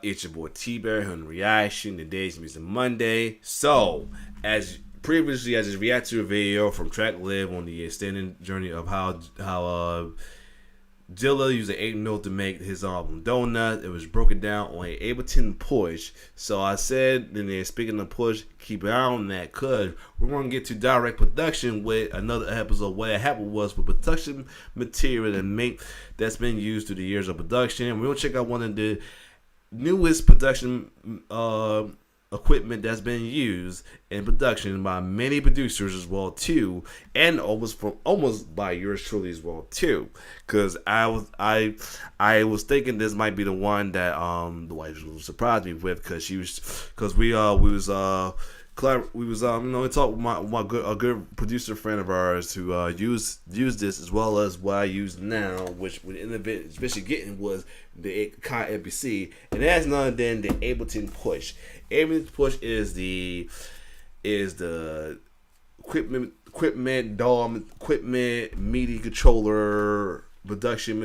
It's your boy T-Bear on Reaction, today's Music Monday. So, as previously, I just reacted to a video from Track Live on the extended journey of how Dilla used an 8 note to make his album Donut. It was broken down on an Ableton push. So I said, speaking of push, keep an eye on that, because we're going to get to direct production with another episode. What happened was with production material that's been used through the years of production. We're going to check out one of the newest production equipment that's been used in production by many producers as well too, and almost by yours truly as well too. Because I was thinking this might be the one that the wife surprised me with, because we talked with a good producer friend of ours who used this as well as what I use now, which in the bit especially getting was the Kai MPC, and that's none other than the Ableton Push. Ableton Push is the equipment DAW equipment, MIDI controller, production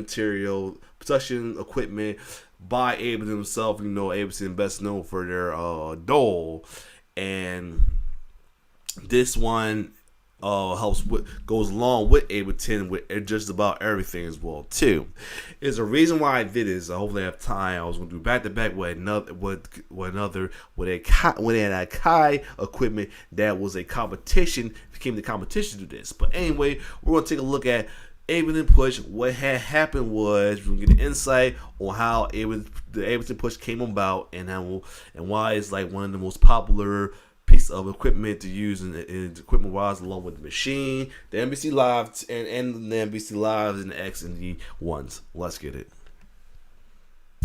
equipment by Ableton himself. You know, Ableton best known for their DAW, and this one goes along with Ableton with Just About Everything as well too. There's a reason why I did this. I hopefully have time. I was going to do back to back with a Kai equipment that was a competition, became the competition to this. But anyway, we're going to take a look at Ableton Push. What had happened was we're going to get an insight on how the Ableton Push came about, and why it's like one of the most popular piece of equipment to use in equipment wise, along with the machine, the NBC Live, and the NBC Lives and the X and the ones. Let's get it.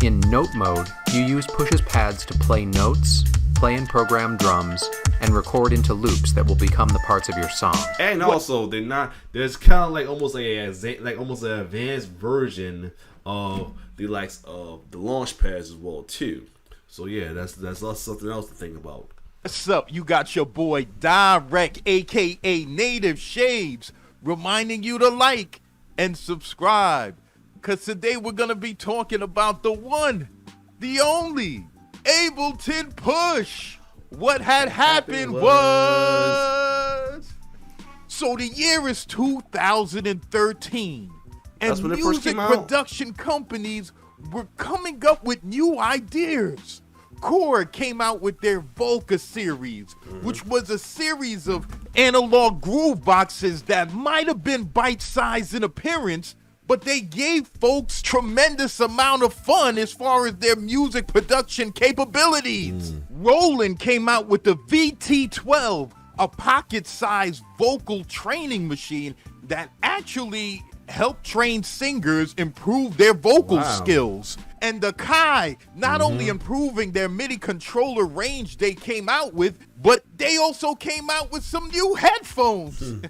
In note mode, you use Push's pads to play notes, play and program drums, and record into loops that will become the parts of your song. And also, there's kind of like almost an advanced version of the likes of the launch pads as well too. So yeah, that's something else to think about. What's up? You got your boy Direct, aka Native Shades, reminding you to like and subscribe, because today we're going to be talking about the one, the only Ableton Push. What had happened was, so the year is 2013, and music production companies were coming up with new ideas. Korg came out with their Volca series, which was a series of analog groove boxes that might have been bite-sized in appearance, but they gave folks tremendous amount of fun as far as their music production capabilities. Roland came out with the VT12, a pocket-sized vocal training machine that actually help train singers improve their vocal skills. And the Kai, not only improving their MIDI controller range they came out with, but they also came out with some new headphones.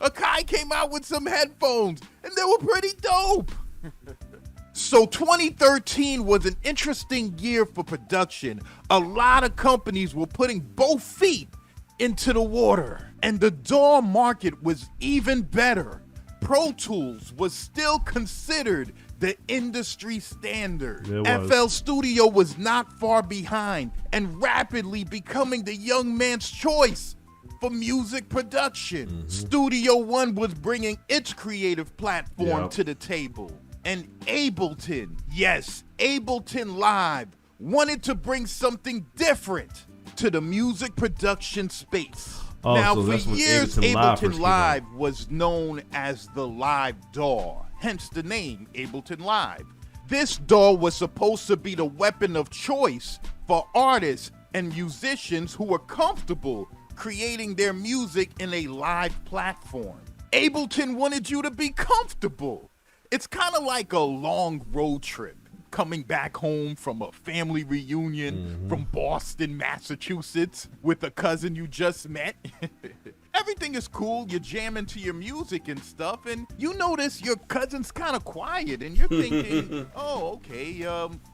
A Kai came out with some headphones, and they were pretty dope. So 2013 was an interesting year for production. A lot of companies were putting both feet into the water, and the DAW market was even better. Pro Tools was still considered the industry standard. FL Studio was not far behind and rapidly becoming the young man's choice for music production. Studio One was bringing its creative platform to the table. And Ableton, yes, Ableton Live, wanted to bring something different to the music production space. Now, so for years, Ableton Live was known as the Live DAW, hence the name Ableton Live. This DAW was supposed to be the weapon of choice for artists and musicians who were comfortable creating their music in a live platform. Ableton wanted you to be comfortable. It's kind of like a long road trip, coming back home from a family reunion from Boston, Massachusetts, with a cousin you just met. Everything is cool, you're jamming to your music and stuff, and you notice your cousin's kind of quiet, and you're thinking, oh, okay,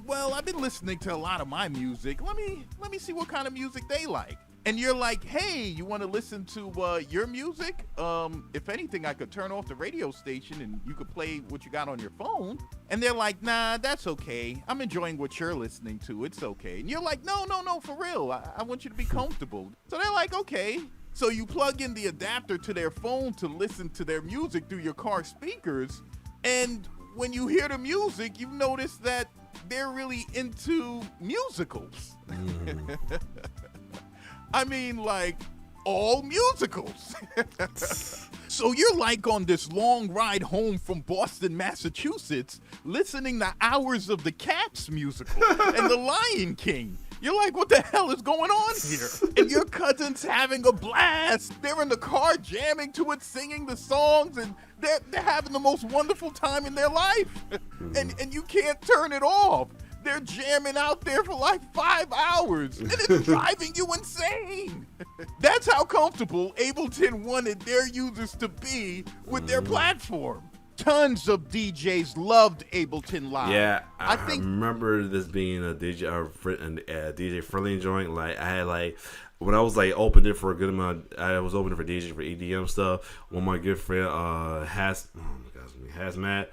well, I've been listening to a lot of my music. Let me see what kind of music they like. and you're like, hey, you want to listen to your music? If anything, I could turn off the radio station and you could play what you got on your phone. And they're like, nah, that's okay. I'm enjoying what you're listening to. It's okay. And you're like, no, for real. I want you to be comfortable. So they're like, okay. So you plug in the adapter to their phone to listen to their music through your car speakers. And when you hear the music, you notice that they're really into musicals. I mean, like, all musicals. So you're like on this long ride home from Boston, Massachusetts, listening to hours of the Cats musical and the Lion King. You're like, what the hell is going on here? And your cousin's having a blast. They're in the car jamming to it, singing the songs, and they're having the most wonderful time in their life. And you can't turn it off. They're jamming out there for like 5 hours, and it's driving you insane. That's how comfortable Ableton wanted their users to be with their platform. Tons of DJs loved Ableton Live. Yeah, I remember this being a DJ friendly joint. Like, I had like, when I was like opened it for a good amount, I was opening for DJ for EDM stuff. One of my good friend Hazmat,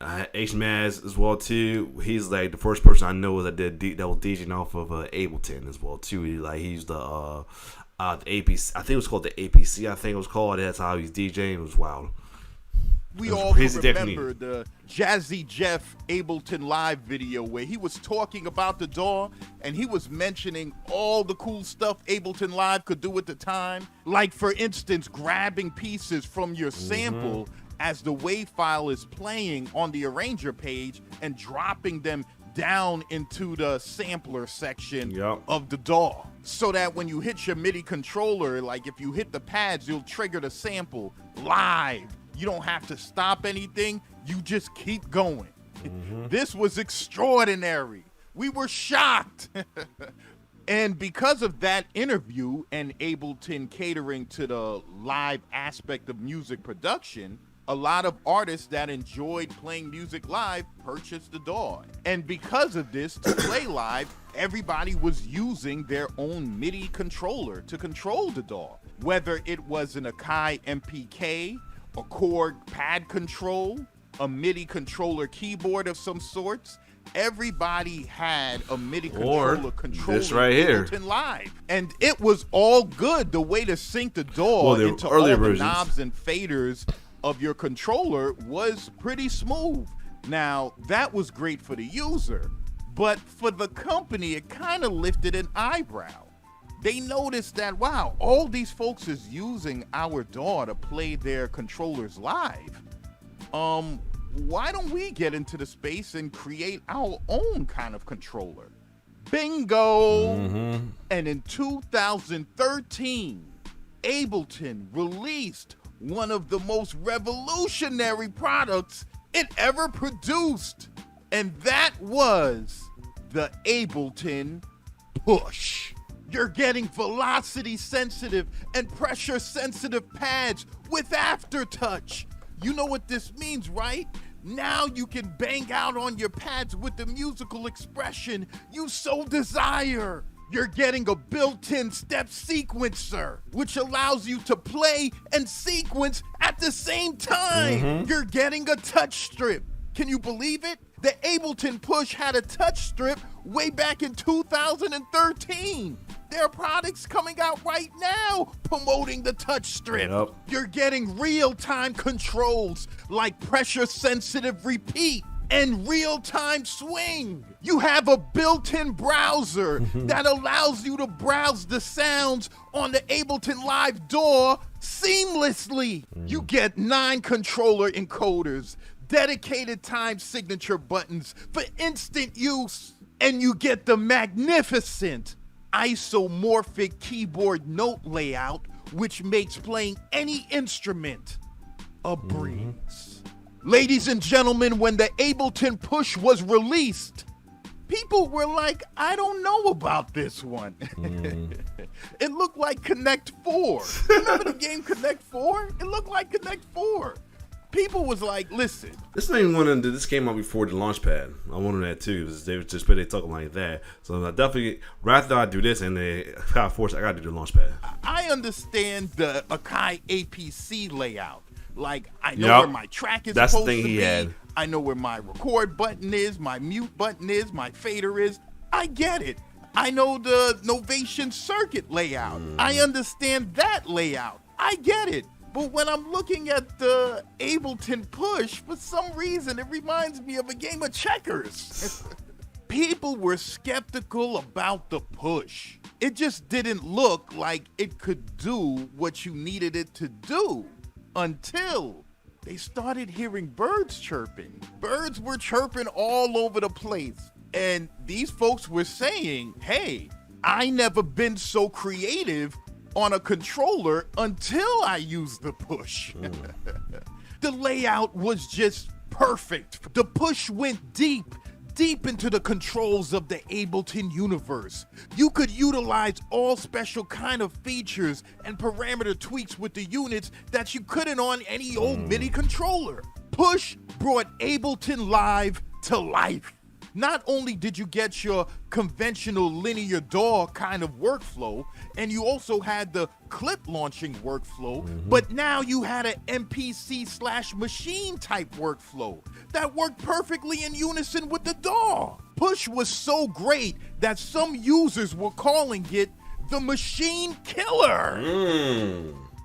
H-Maz as well too. He's like the first person I know that that was DJing off of Ableton as well too. He's the APC. I think it was called the APC. I think it was called. That's how he's DJing. It was wild. We all remember the Jazzy Jeff Ableton Live video where he was talking about the DAW and he was mentioning all the cool stuff Ableton Live could do at the time. Like, for instance, grabbing pieces from your sample as the WAV file is playing on the arranger page and dropping them down into the sampler section of the DAW. So that when you hit your MIDI controller, like if you hit the pads, you'll trigger the sample live. You don't have to stop anything. You just keep going. This was extraordinary. We were shocked. And because of that interview and Ableton catering to the live aspect of music production, a lot of artists that enjoyed playing music live purchased the DAW. And because of this, to play live, everybody was using their own MIDI controller to control the DAW. Whether it was an Akai MPK, a Korg pad control, a MIDI controller keyboard of some sorts, everybody had a MIDI controller this right here Ableton Live. And it was all good. The way to sync the DAW into all the knobs and faders of your controller was pretty smooth. Now, that was great for the user, but for the company, it kind of lifted an eyebrow. They noticed that, wow, all these folks is using our DAW to play their controllers live. Why don't we get into the space and create our own kind of controller? Bingo! And in 2013, Ableton released one of the most revolutionary products it ever produced. And that was the Ableton Push. You're getting velocity sensitive and pressure sensitive pads with aftertouch. You know what this means, right? Now you can bang out on your pads with the musical expression you so desire. You're getting a built-in step sequencer, which allows you to play and sequence at the same time. You're getting a touch strip. Can you believe it? The Ableton Push had a touch strip way back in 2013. There are products coming out right now promoting the touch strip. You're getting real-time controls like pressure-sensitive repeat and real-time swing. You have a built-in browser that allows you to browse the sounds on the Ableton Live DAW seamlessly. You get 9 controller encoders, dedicated time signature buttons for instant use, and you get the magnificent isomorphic keyboard note layout, which makes playing any instrument a breeze. Ladies and gentlemen, when the Ableton Push was released, people were like, I don't know about this one. It looked like Connect 4. Remember the game Connect 4? It looked like Connect 4. people was like, listen. This ain't one of this came out before the launch pad. I wonder that too. They just they talking like that. So I definitely rather I do this and they got forced. I got to do the launch pad. I understand the Akai APC layout. Like I know where my track is supposed to be. Had. I know where my record button is, my mute button is, my fader is. I get it. I know the Novation circuit layout. I understand that layout. I get it. But when I'm looking at the Ableton Push, for some reason, it reminds me of a game of checkers. People were skeptical about the Push. It just didn't look like it could do what you needed it to do until they started hearing birds chirping. Birds were chirping all over the place. And these folks were saying, hey, I never been so creative on a controller until I used the Push. The layout was just perfect. The Push went deep into the controls of the Ableton universe. You could utilize all special kind of features and parameter tweaks with the units that you couldn't on any old MIDI controller. Push brought Ableton Live to life. Not only did you get your conventional linear DAW kind of workflow, and you also had the clip launching workflow, but now you had an MPC/machine type workflow that worked perfectly in unison with the DAW. Push was so great that some users were calling it the machine killer.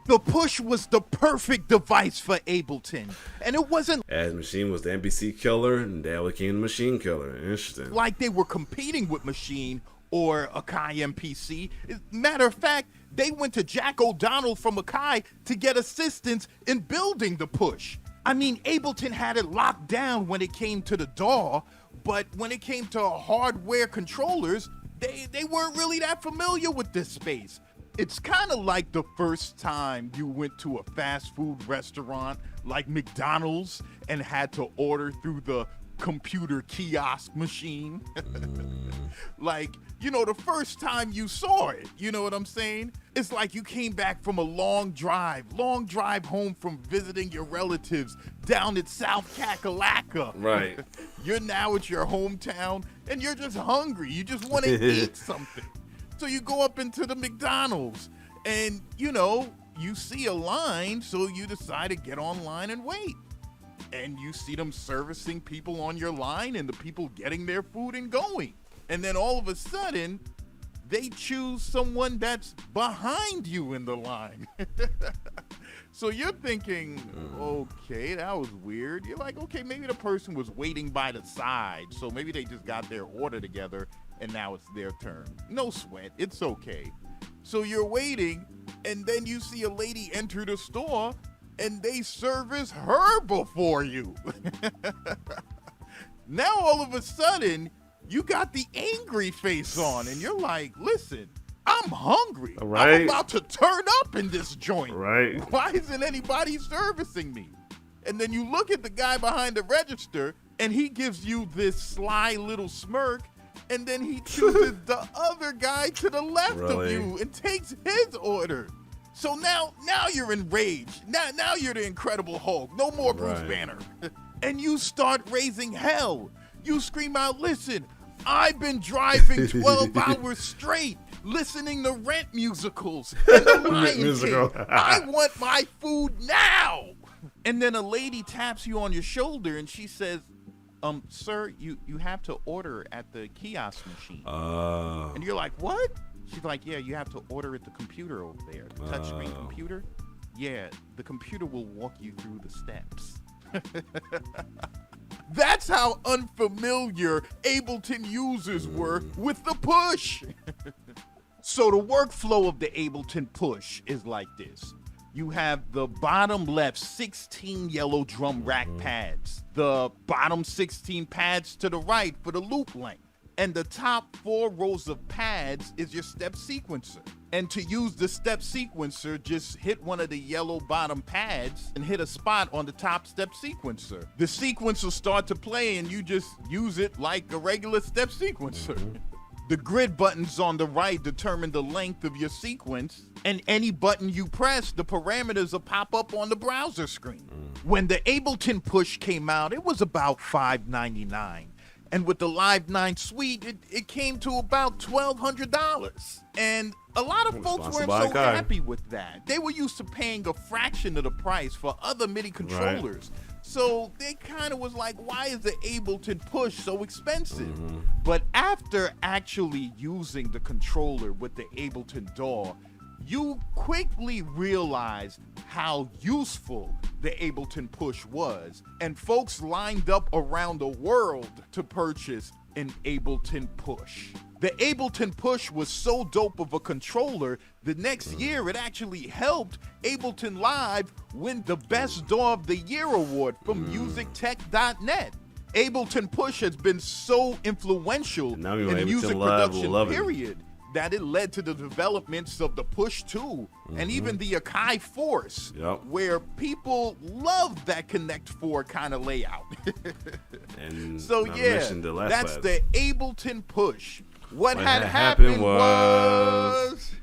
The Push was the perfect device for Ableton. And it wasn't as Machine was the NPC killer, and that became the Machine killer. Interesting. Like they were competing with Machine or Akai MPC. Matter of fact, they went to Jack O'Donnell from Akai to get assistance in building the Push. I mean, Ableton had it locked down when it came to the DAW, but when it came to hardware controllers, they weren't really that familiar with this space. It's kind of like the first time you went to a fast food restaurant like McDonald's and had to order through the computer kiosk machine. Like, you know, the first time you saw it, you know what I'm saying? It's like you came back from a long drive home from visiting your relatives down at South Kakalaka. Right. You're now at your hometown and you're just hungry. You just want to eat something. So you go up into the McDonald's and, you know, you see a line, so you decide to get online and wait. And you see them servicing people on your line and the people getting their food and going. And then all of a sudden, they choose someone that's behind you in the line. So you're thinking, okay, that was weird. You're like, okay, maybe the person was waiting by the side. So maybe they just got their order together and now it's their turn. No sweat, it's okay. So you're waiting and then you see a lady enter the store and they service her before you. Now all of a sudden, you got the angry face on and you're like, listen, I'm hungry. Right. I'm about to turn up in this joint. Right. Why isn't anybody servicing me? And then you look at the guy behind the register and he gives you this sly little smirk and then he chooses the other guy to the left of you and takes his order. So now you're enraged. Now you're the Incredible Hulk. No more Bruce Banner. And you start raising hell. You scream out, listen, I've been driving 12 hours straight, listening to Rent musicals and The Lion King. I want my food now. And then a lady taps you on your shoulder and she says, sir, you have to order at the kiosk machine. And you're like, what? She's like, yeah, you have to order at the computer over there. The touchscreen computer? Yeah, the computer will walk you through the steps. That's how unfamiliar Ableton users were with the Push. So the workflow of the Ableton Push is like this. You have the bottom left 16 yellow drum rack pads, the bottom 16 pads to the right for the loop length, and the top 4 rows of pads is your step sequencer. And to use the step sequencer, just hit one of the yellow bottom pads and hit a spot on the top step sequencer. The sequence will start to play and you just use it like a regular step sequencer. The grid buttons on the right determine the length of your sequence, and any button you press, the parameters will pop up on the browser screen. When the Ableton Push came out, it was about $5.99. And with the Live 9 suite, it came to about $1,200. And a lot of folks weren't so happy with that. They were used to paying a fraction of the price for other MIDI controllers. Right. So they kind of was like, why is the Ableton Push so expensive? But after actually using the controller with the Ableton DAW, you quickly realize how useful the Ableton Push was, and folks lined up around the world to purchase an Ableton Push. The Ableton Push was so dope of a controller, the next year it actually helped Ableton Live win the Best DAW of the Year award from MusicTech.net. Ableton Push has been so influential in music production, period, that it led to the developments of the Push 2 and even the Akai Force, where people love that Connect 4 kind of layout. And so that's the Ableton Push. What had happened was...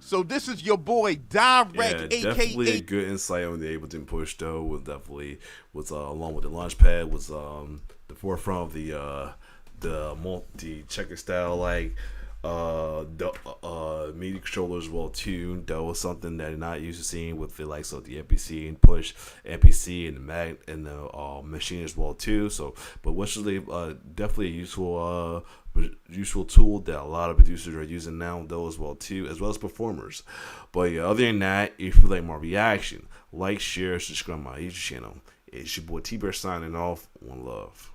So this is your boy Direct, aka definitely a good insight on the Ableton Push though. Was along with the Launchpad was the forefront of the multi-checker style like MIDI controllers well too. That was something that I'm not used to seeing with the likes of the MPC and Push, MPC and the Mag and the machine as well too. So, but what's really definitely a useful tool that a lot of producers are using now though as well too, as well as performers. But other than that, if you like more reaction, like, share, subscribe to my YouTube channel. It's your boy T-Bear signing off. One love.